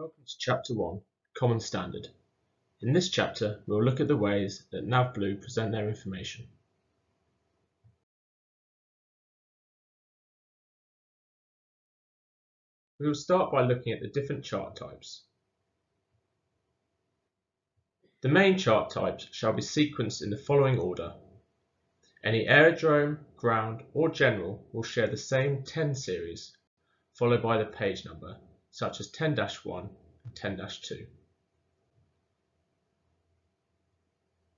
Welcome to Chapter 1, Common Standard. In this chapter, we'll look at the ways that NavBlue present their information. We will start by looking at the different chart types. The main chart types shall be sequenced in the following order. Any aerodrome, ground, or general will share the same 10 series, followed by the page number, such as 10-1 and 10-2.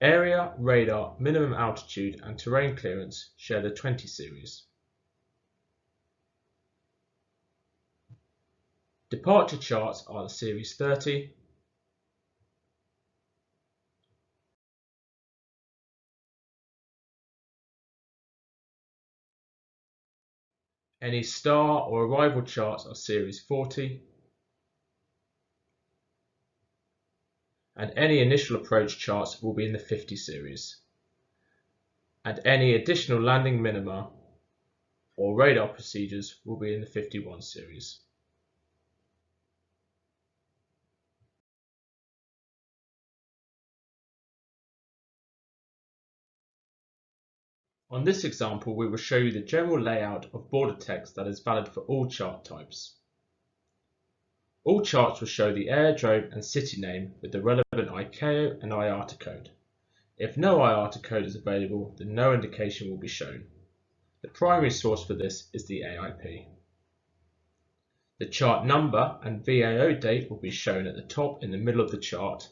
Area, radar, minimum altitude and terrain clearance share the 20 series. Departure charts are the series 30, any star or arrival charts are series 40, and any initial approach charts will be in the 50 series, and any additional landing minima or radar procedures will be in the 51 series. On this example, we will show you the general layout of border text that is valid for all chart types. All charts will show the aerodrome and city name with the relevant ICAO and IATA code. If no IATA code is available, then no indication will be shown. The primary source for this is the AIP. The chart number and VAO date will be shown at the top in the middle of the chart.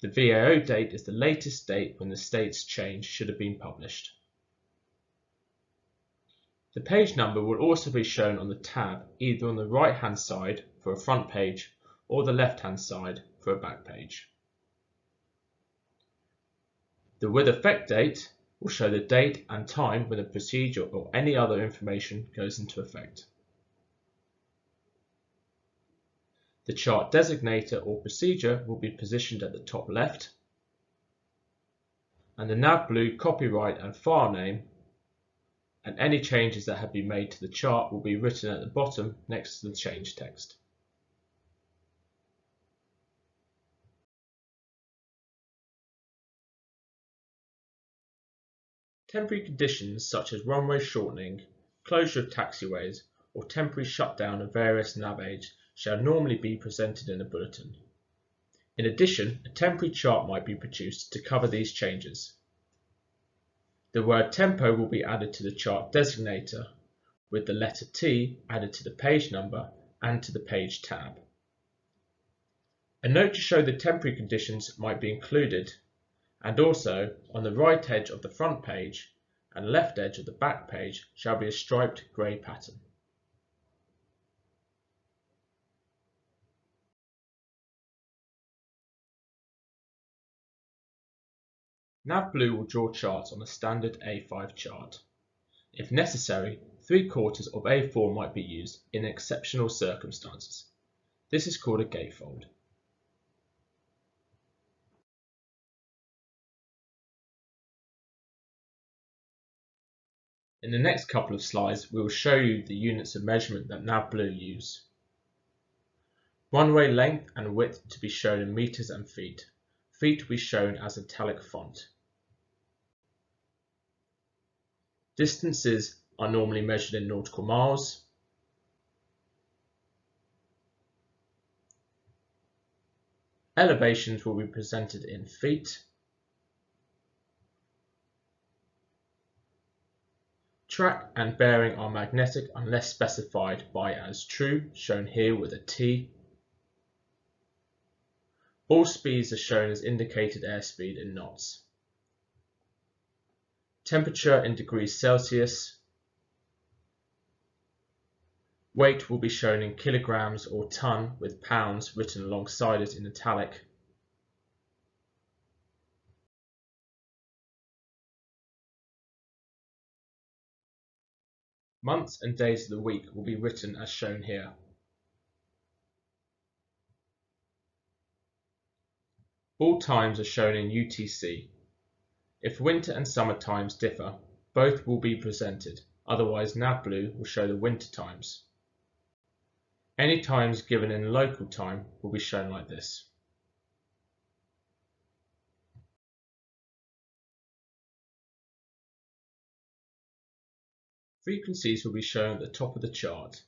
The VAO date is the latest date when the state's change should have been published. The page number will also be shown on the tab, either on the right hand side for a front page or the left hand side for a back page. The with effect date will show the date and time when a procedure or any other information goes into effect. The chart designator or procedure will be positioned at the top left, and the NavBlue copyright and file name and any changes that have been made to the chart will be written at the bottom next to the change text. Temporary conditions such as runway shortening, closure of taxiways, or temporary shutdown of various NAVAIDS shall normally be presented in a bulletin. In addition, a temporary chart might be produced to cover these changes. The word tempo will be added to the chart designator, with the letter T added to the page number and to the page tab. A note to show the temporary conditions might be included, and also on the right edge of the front page and left edge of the back page shall be a striped grey pattern. NavBlue will draw charts on a standard A5 chart. If necessary, 3/4 of A4 might be used in exceptional circumstances. This is called a gatefold. In the next couple of slides, we will show you the units of measurement that NavBlue use. Runway length and width to be shown in meters and feet. Feet will be shown as italic font. Distances are normally measured in nautical miles. Elevations will be presented in feet. Track and bearing are magnetic unless specified by as true, shown here with a T. All speeds are shown as indicated airspeed in knots. Temperature in degrees Celsius. Weight will be shown in kilograms or ton with pounds written alongside it in italic. Months and days of the week will be written as shown here. All times are shown in UTC. If winter and summer times differ, both will be presented, otherwise NavBlue will show the winter times. Any times given in local time will be shown like this. Frequencies will be shown at the top of the chart,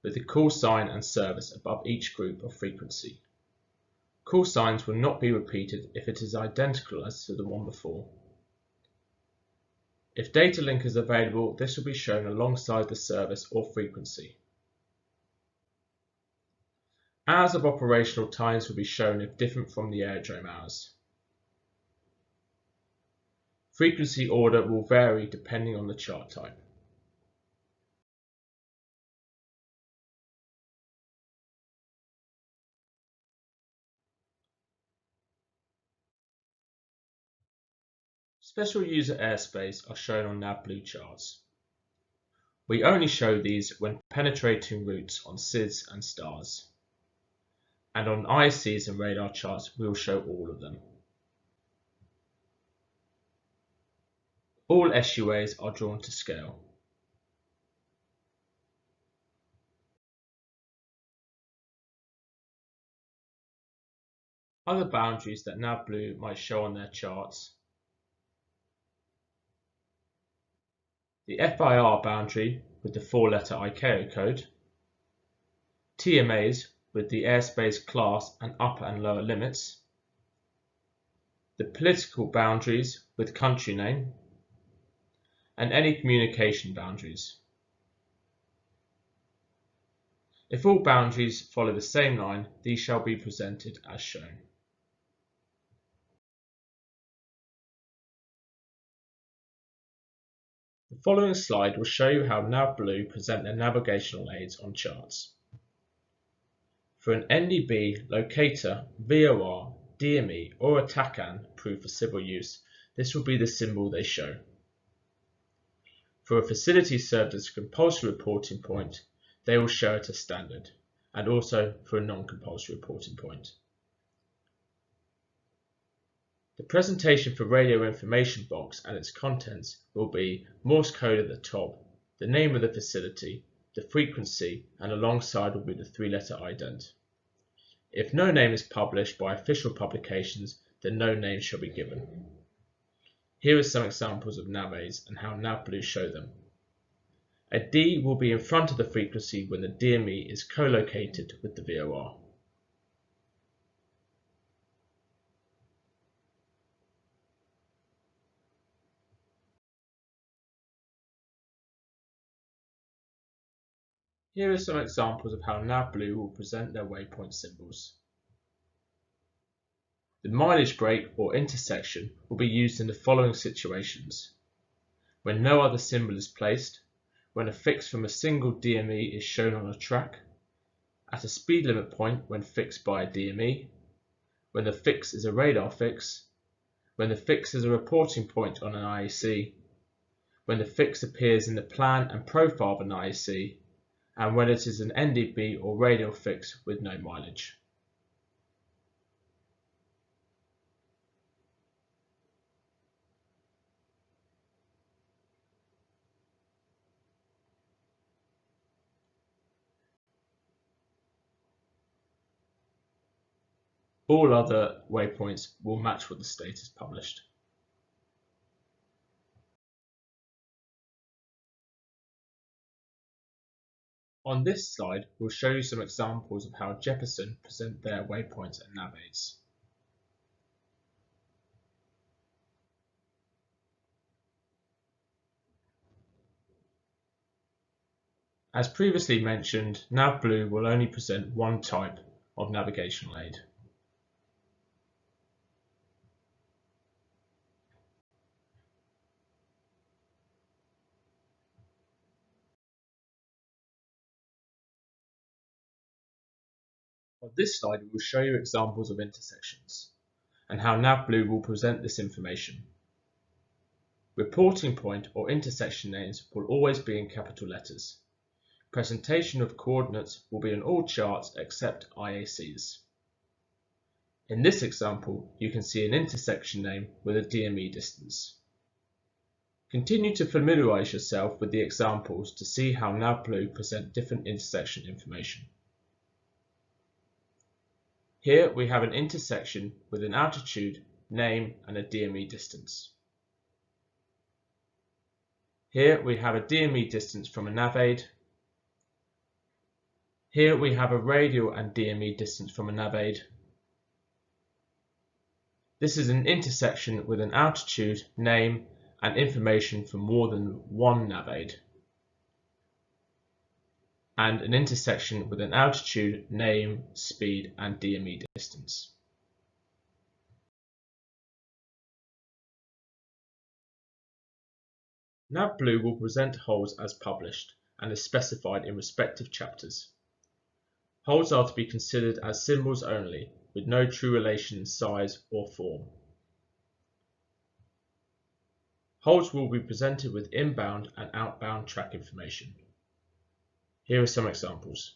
with the call sign and service above each group of frequency. Call signs will not be repeated if it is identical as to the one before. If data link is available, this will be shown alongside the service or frequency. Hours of operational times will be shown if different from the aerodrome hours. Frequency order will vary depending on the chart type. Special user airspace are shown on NavBlue charts. We only show these when penetrating routes on SIDS and STARS. And on ICs and radar charts we will show all of them. All SUAs are drawn to scale. Other boundaries that NavBlue might show on their charts: the FIR boundary with the 4-letter ICAO code, TMAs with the airspace class and upper and lower limits, the political boundaries with country name, and any communication boundaries. If all boundaries follow the same line, these shall be presented as shown. The following slide will show you how NavBlue present their navigational aids on charts. For an NDB, locator, VOR, DME or a TACAN approved for civil use, this will be the symbol they show. For a facility served as a compulsory reporting point, they will show it as standard, and also for a non-compulsory reporting point. The presentation for radio information box and its contents will be Morse code at the top, the name of the facility, the frequency, and alongside will be the 3-letter ident. If no name is published by official publications, then no name shall be given. Here are some examples of NavAIDS and how NavBlue show them. A D will be in front of the frequency when the DME is co-located with the VOR. Here are some examples of how NavBlue will present their waypoint symbols. The mileage break or intersection will be used in the following situations: when no other symbol is placed, when a fix from a single DME is shown on a track, at a speed limit point when fixed by a DME, when the fix is a radar fix, when the fix is a reporting point on an IAC, when the fix appears in the plan and profile of an IAC, and when it is an NDB or radial fix with no mileage. All other waypoints will match what the state is published. On this slide, we'll show you some examples of how Jeppesen present their waypoints and NavAIDS. As previously mentioned, NavBlue will only present one type of navigational aid. On this slide, we will show you examples of intersections and how NavBlue will present this information. Reporting point or intersection names will always be in capital letters. Presentation of coordinates will be on all charts except IACs. In this example, you can see an intersection name with a DME distance. Continue to familiarize yourself with the examples to see how NavBlue present different intersection information. Here we have an intersection with an altitude, name and a DME distance. Here we have a DME distance from a NAVAID. Here we have a radial and DME distance from a NAVAID. This is an intersection with an altitude, name and information for more than one NAVAID, and an intersection with an altitude, name, speed and DME distance. NavBlue will present holds as published and is specified in respective chapters. Holds are to be considered as symbols only, with no true relation in size or form. Holds will be presented with inbound and outbound track information. Here are some examples.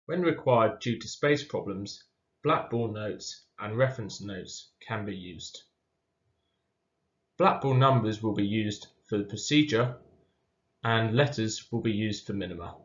When required due to space problems, blackball notes and reference notes can be used. Blackball numbers will be used for the procedure and letters will be used for minima.